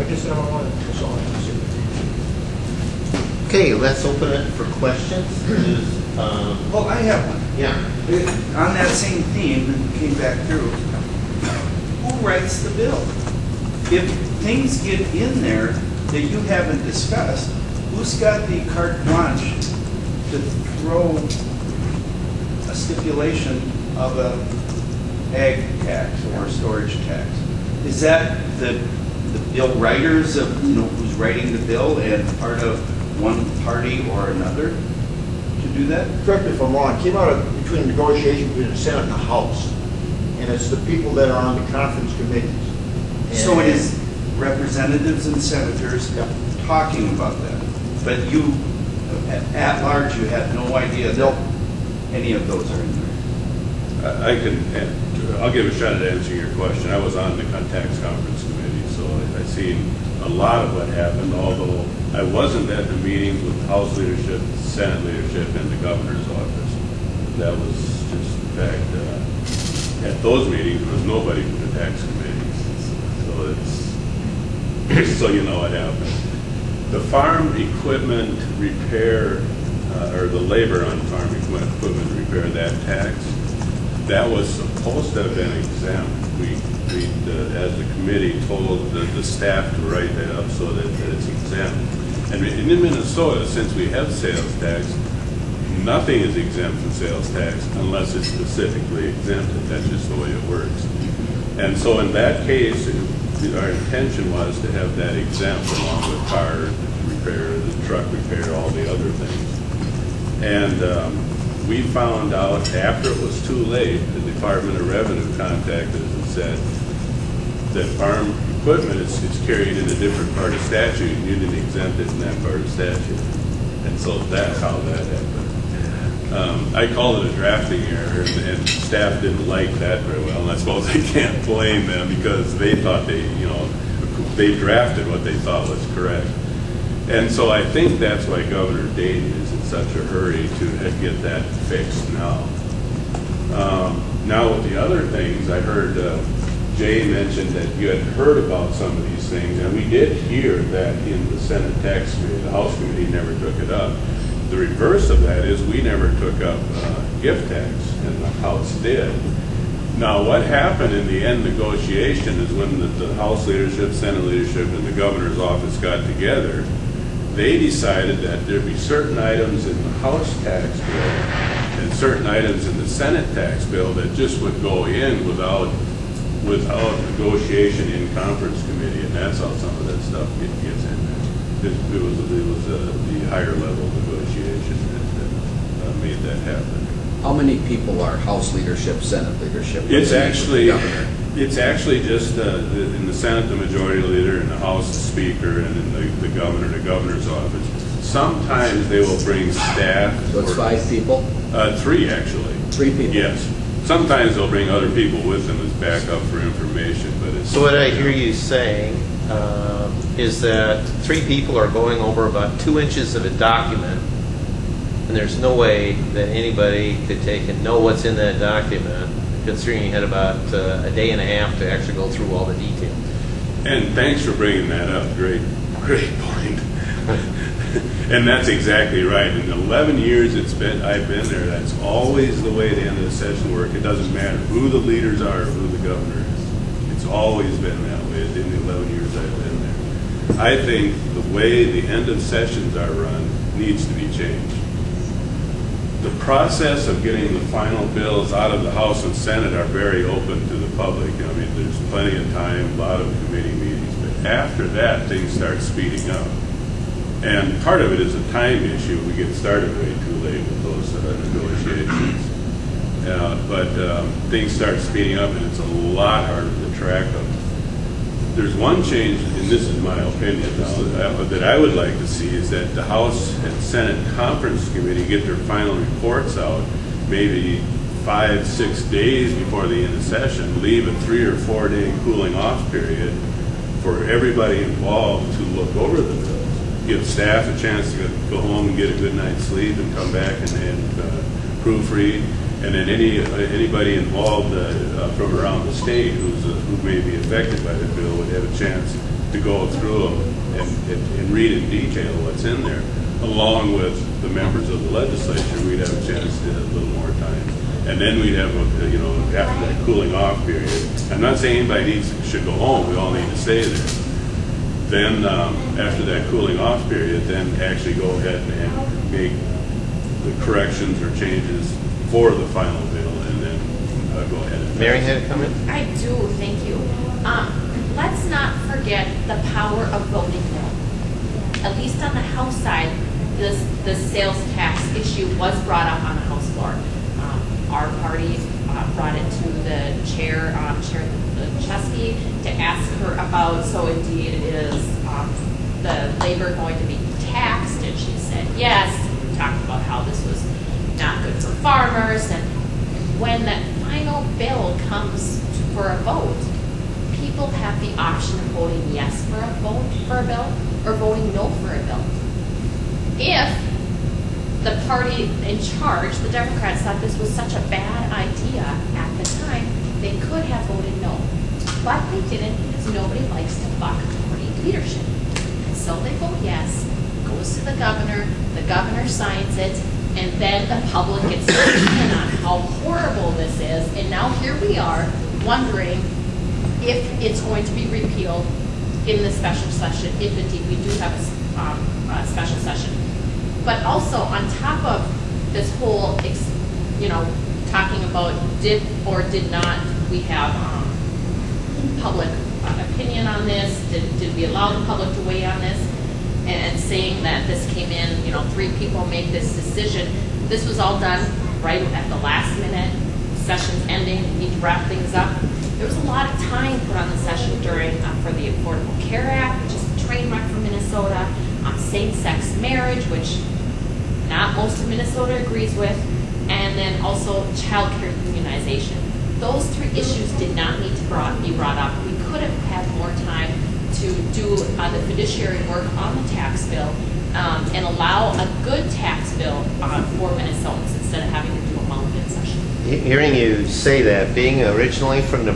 just never wanted, that's all I have to say. Okay, let's open it for questions. Well, I have one. Yeah. On that same theme, and came back through, who writes the bill? If things get in there that you haven't discussed, who's got the carte blanche to throw a stipulation of a ag tax or a storage tax? Is that the bill writers of, who's writing the bill and part of one party or another to do that? Correct me if I'm wrong, it came out of between negotiations between the Senate and the House. And it's the people that are on the conference committees. So it is representatives and senators talking about that. But you, at large, you had no idea that any of those are in there. I'll give a shot at answering your question. I was on the tax conference committee, so I've seen a lot of what happened, although I wasn't at the meetings with the House leadership, Senate leadership, and the governor's office. That was just the fact. At those meetings, there was nobody from the tax committee. So it's, just so you know what happened. The farm equipment repair, or the labor on farm equipment repair, that tax, that was supposed to have been exempt. We as the committee, told the staff to write that up so that it's exempt. And in Minnesota, since we have sales tax, nothing is exempt from sales tax unless it's specifically exempted. That's just the way it works. And so in that case, our intention was to have that exempt along with car repair, the truck repair, all the other things. And we found out after it was too late, the Department of Revenue contacted us and said that farm equipment is carried in a different part of statute, and you didn't exempt it in that part of statute. And so that's how that happened. I called it a drafting error, and staff didn't like that very well, and I suppose I can't blame them because they thought they drafted what they thought was correct. And so I think that's why Governor Dayton is in such a hurry to get that fixed now. Now with the other things, I heard Jay mentioned that you had heard about some of these things, and we did hear that in the Senate Tax Committee. The House Committee never took it up. The reverse of that is we never took up gift tax, and the House did. Now, what happened in the end negotiation is when the House leadership, Senate leadership, and the governor's office got together, they decided that there'd be certain items in the House tax bill and certain items in the Senate tax bill that just would go in without negotiation in conference committee, and that's how some of that stuff gets in there. It was the higher level negotiation that made that happen. How many people are House leadership, Senate leadership? It's actually just in the Senate the majority leader, in the House the speaker, and in the governor, the governor's office. Sometimes they will bring staff. So it's 5 people? 3 actually. 3 people. Yes. Sometimes they'll bring other people with them as backup for information, but it's. So what I hear you saying is that 3 people are going over about 2 inches of a document, and there's no way that anybody could take and know what's in that document, considering you had about a day and a half to actually go through all the details. And thanks for bringing that up. Great point. And that's exactly right. In 11 years I've been there, that's always the way the end of the session works. It doesn't matter who the leaders are or who the governor is. It's always been that way in the 11 years I've been there. I think the way the end of sessions are run needs to be changed. The process of getting the final bills out of the House and Senate are very open to the public. I mean, there's plenty of time, a lot of committee meetings, but after that, things start speeding up. And part of it is a time issue. We get started way too late with those negotiations. But things start speeding up, and it's a lot harder to track them. There's one change, and this is my opinion now, that I would like to see is that the House and Senate Conference Committee get their final reports out maybe 5-6 days before the end of session, leave a 3 or 4 day cooling off period for everybody involved to look over the bills. Give staff a chance to go home and get a good night's sleep and come back and proofread. And then anybody involved from around the state who may be affected by the bill would have a chance to go through them and read in detail what's in there, along with the members of the legislature. We'd have a chance to have a little more time. And then we'd have, after that cooling off period, I'm not saying anybody should go home, we all need to stay there. Then, after that cooling off period, then actually go ahead and make the corrections or changes for the final bill, and then go ahead and. Mary had a comment? I do, thank you. Let's not forget the power of voting no. At least on the House side, the sales tax issue was brought up on the House floor. Our party brought it to the chair, Chair Chesky, to ask her about, so indeed is the labor going to be taxed? And she said yes. We talked about how this was not good for farmers. And when that final bill comes for a vote, people have the option of voting yes for a bill or voting no for a bill. If the party in charge, the Democrats, thought this was such a bad idea at the time, they could have voted no. But they didn't, because nobody likes to buck party leadership. And so they vote yes, goes to the governor signs it, and then the public gets their opinion on how horrible this is. And now here we are wondering if it's going to be repealed in the special session, if indeed we do have a special session. But also on top of this whole, talking about did or did not we have public opinion on this? Did we allow the public to weigh on this? And saying that this came in, 3 people made this decision. This was all done right at the last minute. Session's ending, we need to wrap things up. There was a lot of time put on the session during for the Affordable Care Act, which is a train wreck for Minnesota, same-sex marriage, which not most of Minnesota agrees with, and then also child care unionization. Those 3 issues did not need to be brought up. We could have had more time to do the fiduciary work on the tax bill and allow a good tax bill for Minnesotans instead of having to do a mulligan session. Hearing you say that, being originally from Nebraska,